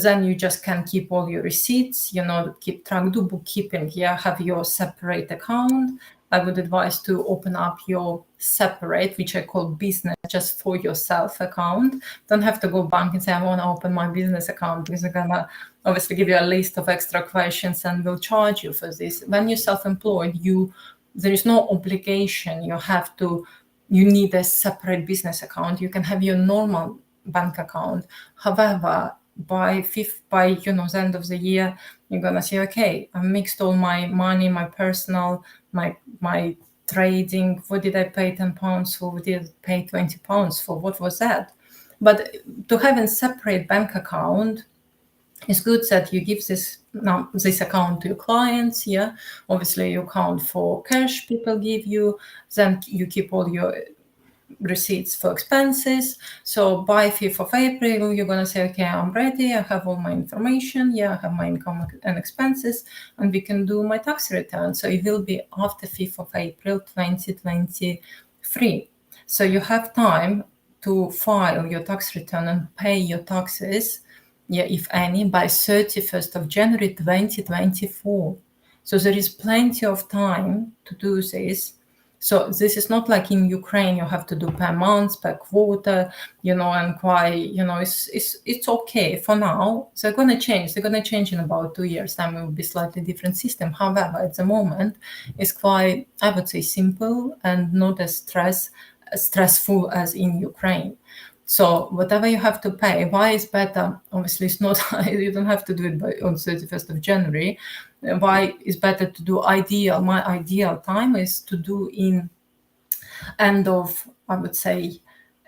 Then you just can keep all your receipts, keep track, do bookkeeping, have your separate account. I would advise to open up your separate, which I call business, just for yourself account. Don't have to go bank and say, I want to open my business account, because they're going to obviously give you a list of extra questions and will charge you for this. When you're self-employed, there is no obligation. You need a separate business account. You can have your normal bank account. However, by the end of the year, you're gonna say, okay, I mixed all my money, my personal, my trading. What did I pay £10 for? What did I pay £20 for? What was that? But to have a separate bank account, it's good that you give this account to your clients. Obviously you account for cash people give you, then you keep all your receipts for expenses. So by 5th of April, you're going to say, okay, I'm ready. I have all my information. I have my income and expenses, and we can do my tax return. So it will be after 5th of April, 2023. So you have time to file your tax return and pay your taxes, if any, by 31st of January, 2024. So there is plenty of time to do this. So this is not like in Ukraine, you have to do per month, per quarter, and quite, it's okay for now. They're going to change. They're going to change in about 2 years' time. It will be slightly different system. However, at the moment, it's quite, I would say, simple and not as stressful as in Ukraine. So whatever you have to pay, why is better? Obviously, it's not, you don't have to do it on 31st of January. Why is better to do my ideal time is to do in end of, I would say,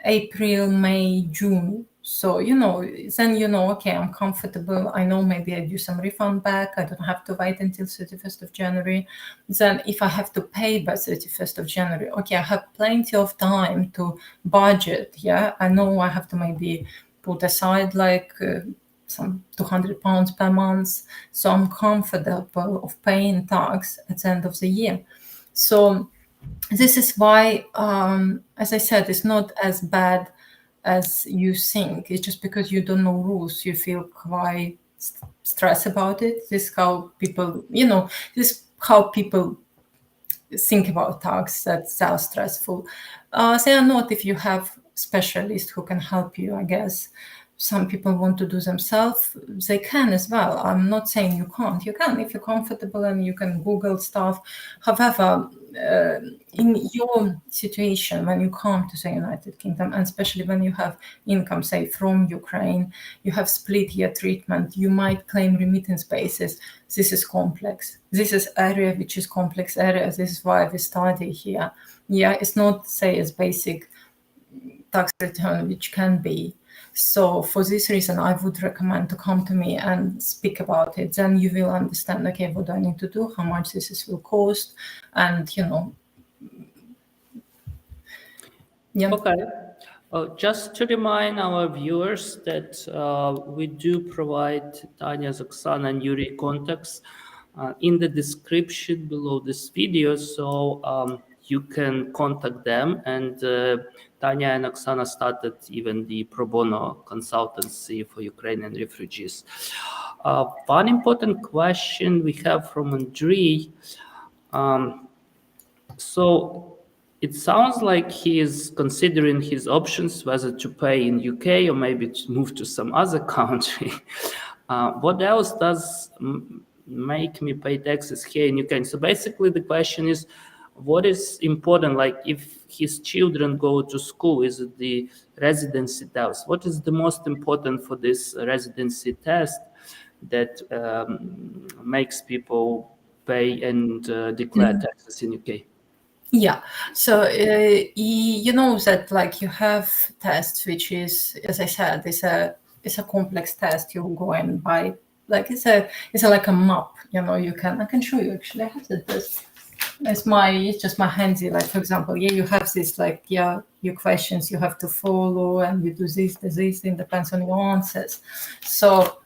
April, May, June. So, then okay, I'm comfortable. I know maybe I do some refund back. I don't have to wait until 31st of January. Then if I have to pay by 31st of January, okay, I have plenty of time to budget. I know I have to maybe put aside like some £200 per month. So I'm comfortable of paying tax at the end of the year. So this is why, as I said, it's not as bad as you think. It's just because you don't know rules, you feel quite stressed about it. This is how people, think about tax. That's how stressful. Say or not, if you have specialists who can help you, I guess. some people want to do themselves, they can as well. I'm not saying you can't. You can if you're comfortable and you can Google stuff. However, in your situation, when you come to the United Kingdom, and especially when you have income, say, from Ukraine, you have split year treatment, you might claim remittance basis. This is complex. This is area which is complex area. This is why we study here. Yeah, it's not, say, as basic tax return, which can be. So for this reason, I would recommend to come to me and speak about it. Then you will understand, okay, what do I need to do, how much this will cost, and, you know, yeah. Okay. Just to remind our viewers that we do provide Tanya's, Oksana, and Yuri contacts in the description below this video, so you can contact them. And Tanya and Oksana started even the pro bono consultancy for Ukrainian refugees. One important question we have from Andrei. So it sounds like he is considering his options, whether to pay in UK or maybe to move to some other country. What else does make me pay taxes here in UK? So basically the question is, what is important? Like if his children go to school, is it the residency test? What is the most important for this residency test that makes people pay and declare taxes in UK? Yeah, so you know that like you have tests, which is, as I said, it's a complex test. You go and buy, like it's like a map. You know, I can show you actually. I have this. It's just my handy. Like for example, yeah, you have this like your questions you have to follow, and you do this. It depends on your answers. So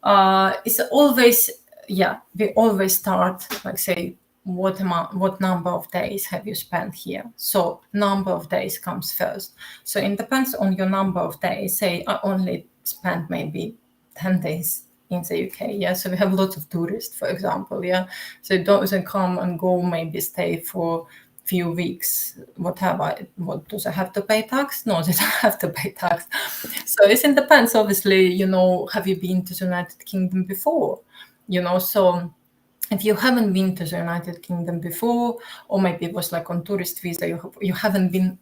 it's always we always start like say. What number of days have you spent here? So number of days comes first. So it depends on your number of days. Say I only spent maybe 10 days in the UK. Yeah, so we have lots of tourists, for example. Yeah, so they come and go, maybe stay for few weeks, whatever. What do they have to pay tax? No, they don't have to pay tax. So it depends. Obviously, you know, have you been to the United Kingdom before? You know, so. If you haven't been to the United Kingdom before, or maybe it was like on tourist visa, we haven't been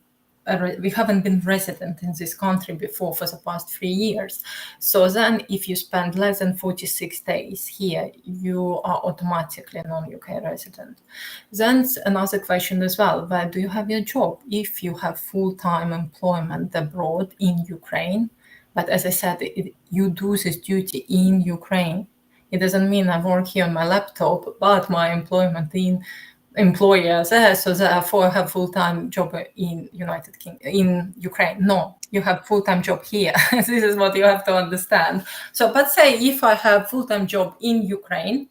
resident in this country before for the past 3 years. So then if you spend less than 46 days here, you are automatically a non-UK resident. Then another question as well, where do you have your job? If you have full-time employment abroad in Ukraine, but as I said, you do this duty in Ukraine. It doesn't mean I work here on my laptop, but my employer there, so therefore I have full-time job in United Kingdom, in Ukraine. No, you have full-time job here. This is what you have to understand. So, but say if I have full-time job in Ukraine,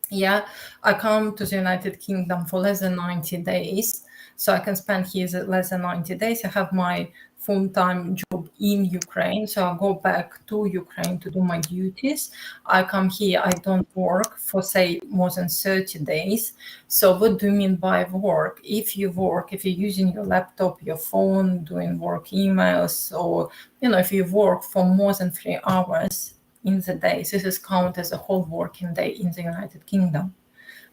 yeah, I come to the United Kingdom for less than 90 days. So I can spend here less than 90 days. I have my full-time job in Ukraine. So I go back to Ukraine to do my duties. I come here, I don't work for say more than 30 days. So what do you mean by work? If you work, if you're using your laptop, your phone, doing work emails, or, you know, if you work for more than 3 hours in the day, this is counted as a whole working day in the United Kingdom.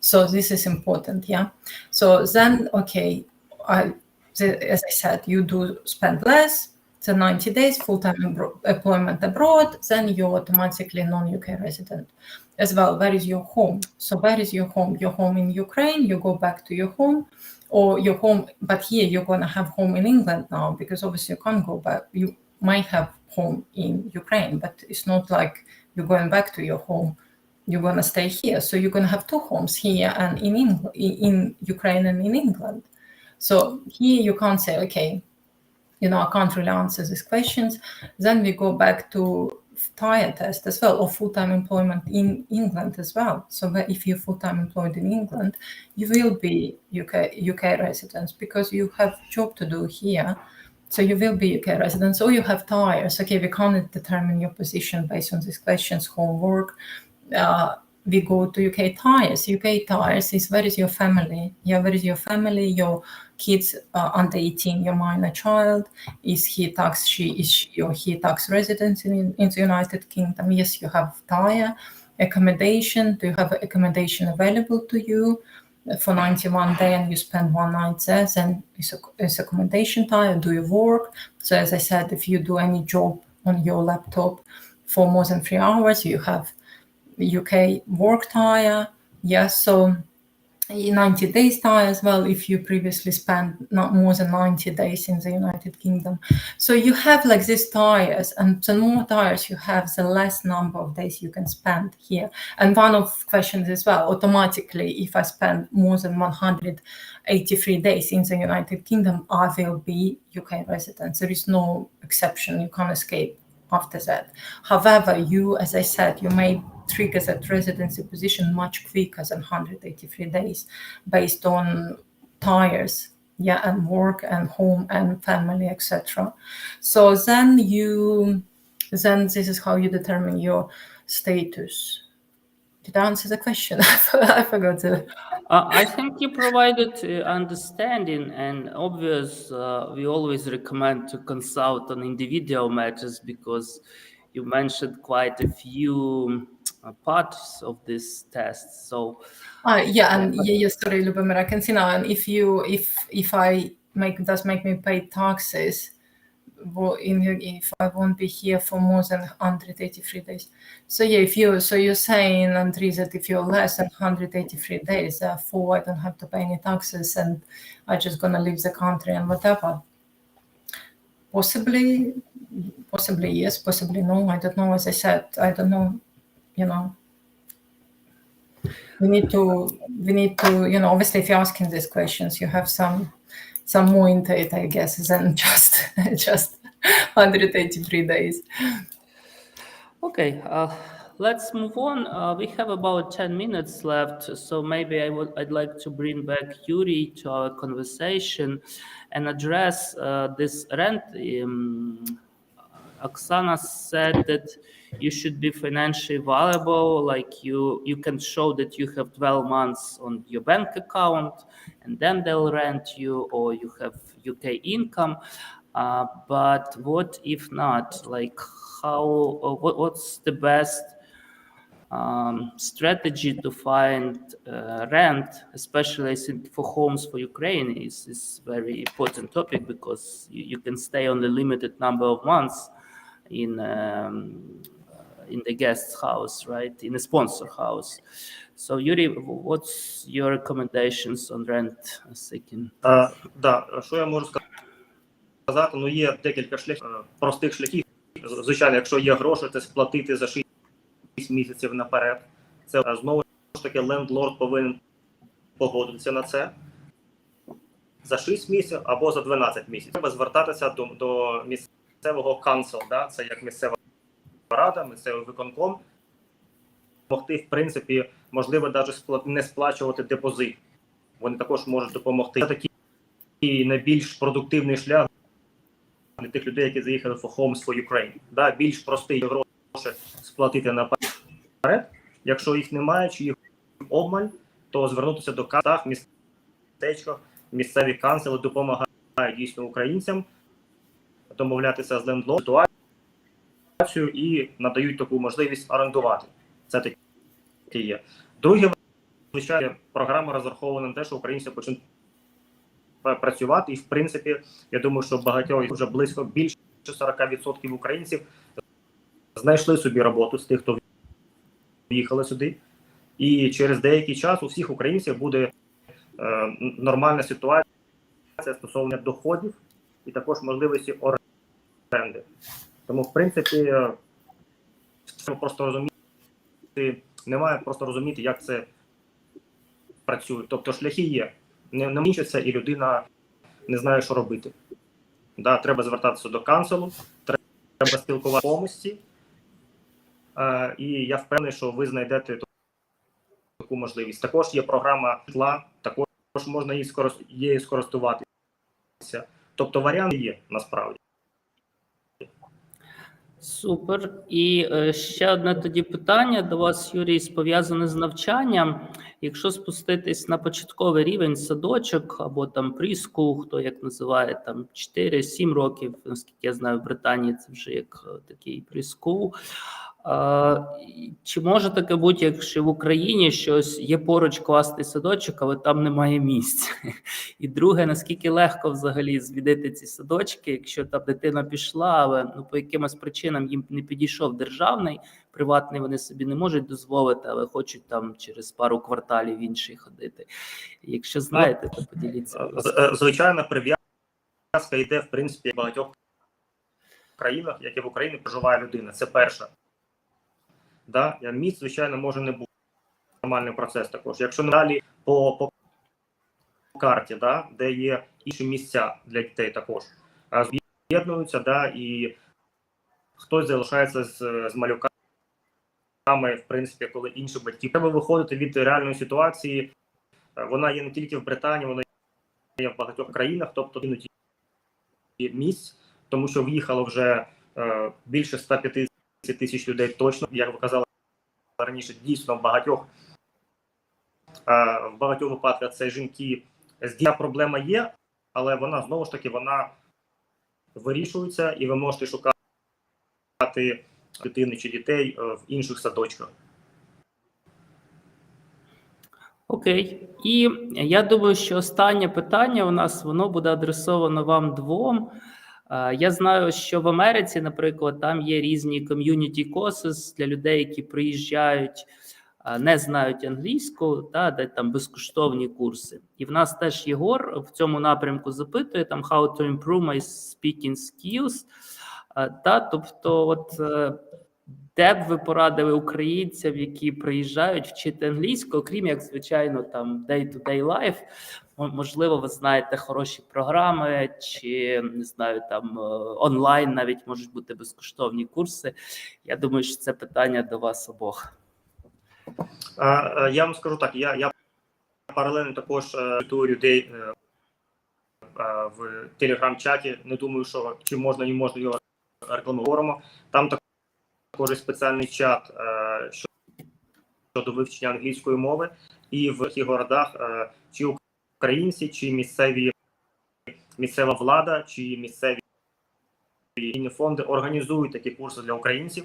So this is important, yeah. So then, okay, as I said, you do spend less than 90 days full-time employment abroad, then you're automatically non-UK resident. As well, where is your home? So where is your home? Your home in Ukraine, you go back to your home, or your home, but here you're going to have home in England now, because obviously you can't go back. You might have home in Ukraine, but it's not like you're going back to your home. You're going to stay here. So you're going to have 2 homes here and in England, in Ukraine and in England. So here you can't say, okay, you know, I can't really answer these questions. Then we go back to TIRE test as well, or full-time employment in England as well. So if you're full-time employed in England, you will be UK residents because you have job to do here. So you will be UK residents, or you have TIREs. Okay, we can't determine your position based on these questions, homework. We go to UK TIREs. UK TIREs is where is your family? Yeah, where is your family? kids under 18, your minor child, is she or he tax resident in the United Kingdom? Yes, you have TIA. Accommodation, do you have accommodation available to you for 91 days and you spend one night there? Then it's accommodation TIA. Do you work? So as I said, if you do any job on your laptop for more than 3 hours, you have UK work TIA. Yes, so 90 days TIA as well if you previously spent not more than 90 days in the United Kingdom. So you have like these TIAs, and the more TIAs you have, the less number of days you can spend here. And one of questions as well, automatically, if I spend more than 183 days in the United Kingdom, I will be UK resident. There is no exception, you can't escape after that. However, you, as I said, you may trigger that residency position much quicker than 183 days based on TIAs, yeah, and work and home and family, etc. So then this is how you determine your status. Did I answer the question? I forgot to. I think you provided understanding, and obvious. We always recommend to consult on individual matters because you mentioned quite a few parts of this test. So Sorry, Lubomir, I can see now. And if I make me pay taxes, if I won't be here for more than 183 days. So yeah, you're saying, Andriy, that if you're less than 183 days, therefore I don't have to pay any taxes and I'm just gonna leave the country and whatever. Possibly yes, possibly no. I don't know. As I said, I don't know. We need to. Obviously, if you're asking these questions, you have some more into it, I guess, than just 183 days. Okay, let's move on. We have about 10 minutes left, so maybe I'd like to bring back Yuri to our conversation and address this rent. Oksana said that you should be financially viable, like you can show that you have 12 months on your bank account and then they'll rent you, or you have UK income. But what if not? Like what's the best strategy to find rent, especially for homes for Ukraine is very important topic because you can stay on the limited number of months in the guest house, right? In a sponsor house. So Yuri, what's your recommendations on rent seeking? Що я можу сказати? Ну, є декілька простих шляхів. Звичайно, якщо є гроші, це сплатити за 6 місяців наперед. Це знову ж таки лендлорд повинен погодитися на це. За 6 місяців або за 12 місяців. Треба звертатися до місцевого council, да? Це як місцева рада, місцевий виконком. Допомогти, в принципі, можливо, навіть не сплачувати депозит. Вони також можуть допомогти. Це такий найбільш продуктивний шлях для тих людей, які заїхали for Homes for Ukraine. Да? Більш простий гроші сплатити наперед. Якщо їх немає, чи їх обмаль, то звернутися до кастах, містечках, місцеві канцели допомагають дійсно українцям домовлятися з лендлордом ситуацію і надають таку можливість орендувати. Це таке є. Друге, звичайно, програма розрахована на те, що українці почнуть працювати. І, в принципі, я думаю, що багатьох вже більше 40% українців знайшли собі роботу з тих, хто в'їхали сюди. І через деякий час у всіх українців буде нормальна ситуація стосовно доходів і також можливості оренди. Тому, в принципі, просто розуміти, немає просто розуміти, як це працює. Тобто шляхи є. Не мічиться і людина не знає, що робити. Да, треба звертатися до канцелу, треба спілкуватися повністю. І я впевнений, що ви знайдете таку можливість. Також є програма житла, також можна її скористуватися. Тобто варіанти є насправді. Супер. І ще одне тоді питання до вас, Юрій, пов'язане з навчанням. Якщо спуститись на початковий рівень садочок або там пріскул, хто як називає, там 4-7 років, наскільки я знаю, в Британії це вже як такий пріскул. Чи може таке бути, якщо в Україні щось є поруч класний садочок, але там немає місць? І друге, наскільки легко взагалі звідти ці садочки, якщо там дитина пішла, але по якимось причинам їм не підійшов державний, приватний вони собі не можуть дозволити, але хочуть там через пару кварталів інший ходити. Якщо знаєте, то поділіться. Звичайно, прив'язка йде, в принципі, в багатьох країнах, як і в Україні, проживає людина. Це перше. Да? Місць, звичайно, може не бути. Нормальний процес також. Якщо далі по карті, да, де є інші місця для дітей також, з'єднуються, да, і хтось залишається з малюками, в принципі, коли інші батьки. Треба виходити від реальної ситуації. Вона є не тільки в Британії, вона є в багатьох країнах, тобто іноді місць, тому що в'їхало вже більше 150 тисяч людей точно, як ви казали раніше, дійсно в багатьох випадках це жінки. Ця проблема є, але вона знову ж таки вона вирішується, і ви можете шукати дитини чи дітей в інших садочках. Окей. І я думаю, що останнє питання у нас, воно буде адресовано вам двом. Я знаю, що в Америці, наприклад, там є різні community courses для людей, які приїжджають, не знають англійську, де там безкоштовні курси. І в нас теж Єгор в цьому напрямку запитує, там how to improve my speaking skills. Тобто, от де б ви порадили українцям, які приїжджають вчити англійську, окрім як, звичайно, там day-to-day life, можливо, ви знаєте хороші програми, чи, не знаю, там онлайн навіть можуть бути безкоштовні курси. Я думаю, що це питання до вас обох. Я вам скажу так, я паралельно також читаю людей в телеграм-чаті, не думаю, що чи можна, не можна його рекламуємо. Там також є спеціальний чат щодо вивчення англійської мови, і в таких городах чи українці, чи місцева влада, чи місцеві фонди організують такі курси для українців.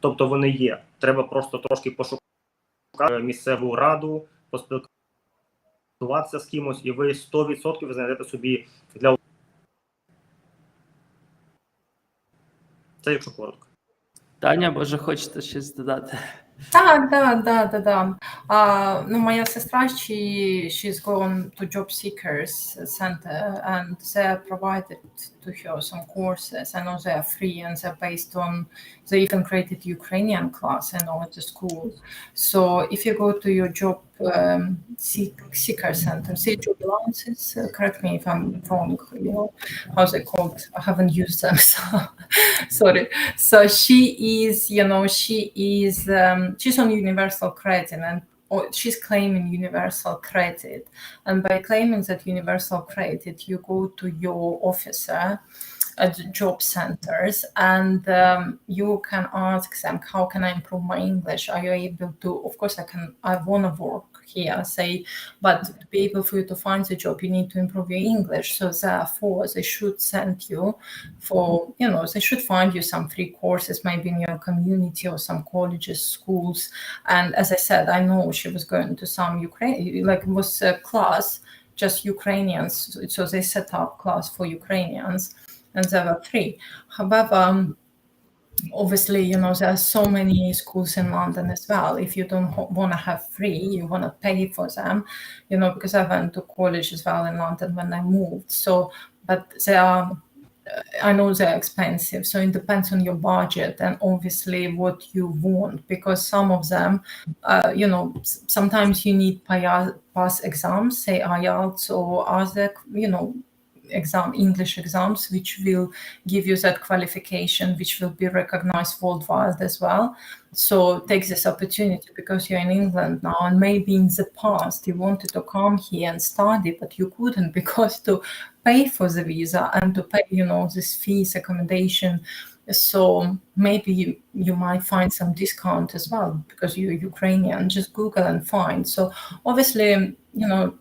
Тобто вони є. Треба просто трошки пошукати місцеву раду, поспілкуватися з кимось, і ви 100% знайдете собі для... Це якщо коротко. Таня, може, хочете щось додати? Так. Моя сестра, she's gone to job seekers center and they're provided to her some courses. I know they're free and they're based on, they even created Ukrainian class, I know, at the school. So if you go to your job seeker center, see job allowances, correct me if I'm wrong, you know, how's it called? I haven't used them, so sorry. So she is, you know, she's on universal credit and she's claiming universal credit. And by claiming that universal credit, you go to your officer at the job centers and you can ask them, how can I improve my English? Are you able to, of course I want to work here, say, but to be able for you to find the job, you need to improve your English. So therefore, they should send you for, you know, they should find you some free courses, maybe in your community or some colleges, schools. And as I said, I know she was going to some Ukraine, like it was a class, just Ukrainians. So they set up class for Ukrainians and they were free. However, obviously, you know, there are so many schools in London as well. If you don't want to have free, you want to pay for them, you know, because I went to college as well in London when I moved. So, but they are, I know they're expensive. So it depends on your budget and obviously what you want, because some of them, you know, sometimes you need pass exams, say IELTS or other, you know, English exams, which will give you that qualification, which will be recognized worldwide as well. So take this opportunity because you're in England now, and maybe in the past you wanted to come here and study, but you couldn't because to pay for the visa and to pay, you know, this fees, accommodation, So maybe you might find some discount as well because you're Ukrainian. Just Google and find. So obviously, you know,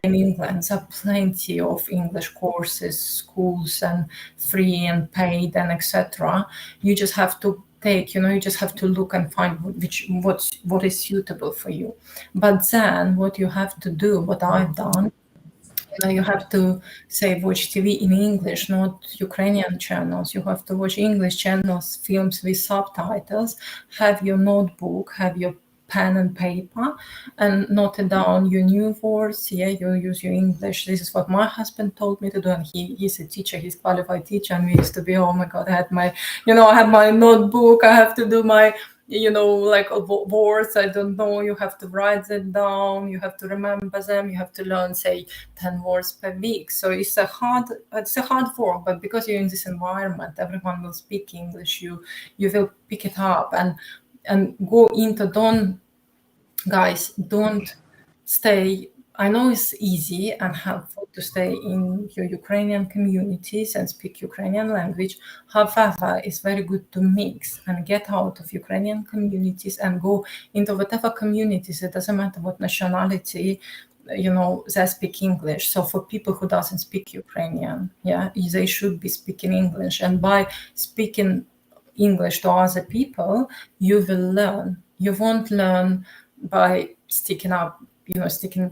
in England, there are plenty of English courses, schools, and free and paid and etc. You just have to take, you know, you just have to look and find what is suitable for you. But then what you have to do, what I've done, you have to say watch TV in English, not Ukrainian channels. You have to watch English channels, films with subtitles, have your notebook, have your pen and paper, and note down your new words. Yeah, you use your English. This is what my husband told me to do, and he's a teacher, he's a qualified teacher, and we used to be, oh my God, I had my, you know, I have my notebook, I have to do my, you know, like words I don't know, you have to write them down, you have to remember them, you have to learn, say, 10 words per week. So it's a hard work, but because you're in this environment, everyone will speak English, you will pick it up and go into, don't stay. I know it's easy and helpful to stay in your Ukrainian communities and speak Ukrainian language. However, it's very good to mix and get out of Ukrainian communities and go into whatever communities. It doesn't matter what nationality, you know, they speak English. So for people who doesn't speak Ukrainian, yeah, they should be speaking English. And by speaking English to other people, you will learn. You won't learn by sticking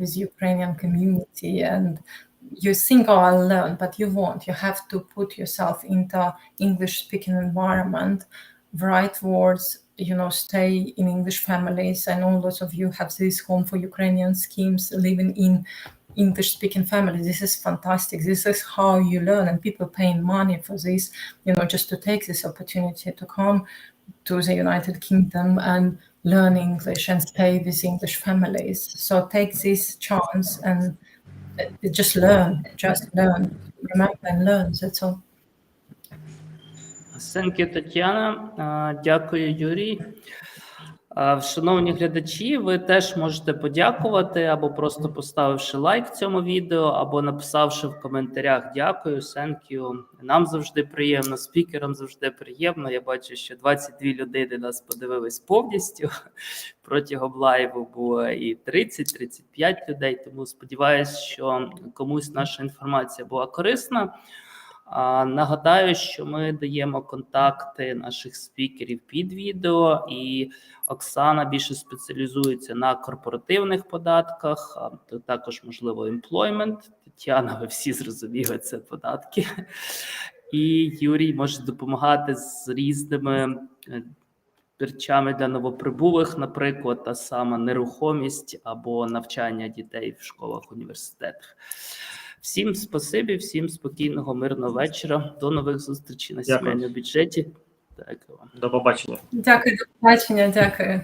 with Ukrainian community and you think, oh, I'll learn, but you won't. You have to put yourself into English speaking environment, write words, you know, stay in English families. I know lots of you have this home for Ukrainian schemes, living in English speaking families. This is fantastic. This is how you learn, and people paying money for this, you know, just to take this opportunity to come to the United Kingdom and learn English and stay with English families. So take this chance and just learn, remember and learn, that's all. Thank you, Тетяна. Дякую, Юрій. Шановні глядачі, ви теж можете подякувати або просто поставивши лайк цьому відео, або написавши в коментарях «Дякую», «Thank you». Нам завжди приємно, спікерам завжди приємно. Я бачу, що 22 людини нас подивились повністю. Протягом лайву було і 30-35 людей, тому сподіваюся, що комусь наша інформація була корисна. Нагадаю, що ми даємо контакти наших спікерів під відео, і Оксана більше спеціалізується на корпоративних податках, то також, можливо, employment. Тетяна, ви всі зрозуміли, це податки. І Юрій може допомагати з різними речами для новоприбулих, наприклад, та сама нерухомість або навчання дітей в школах, університетах. Всім спасибі, всім спокійного, мирного вечора. До нових зустрічей на сімейному бюджеті. Дякую вам. До побачення. Дякую, до побачення, дякую.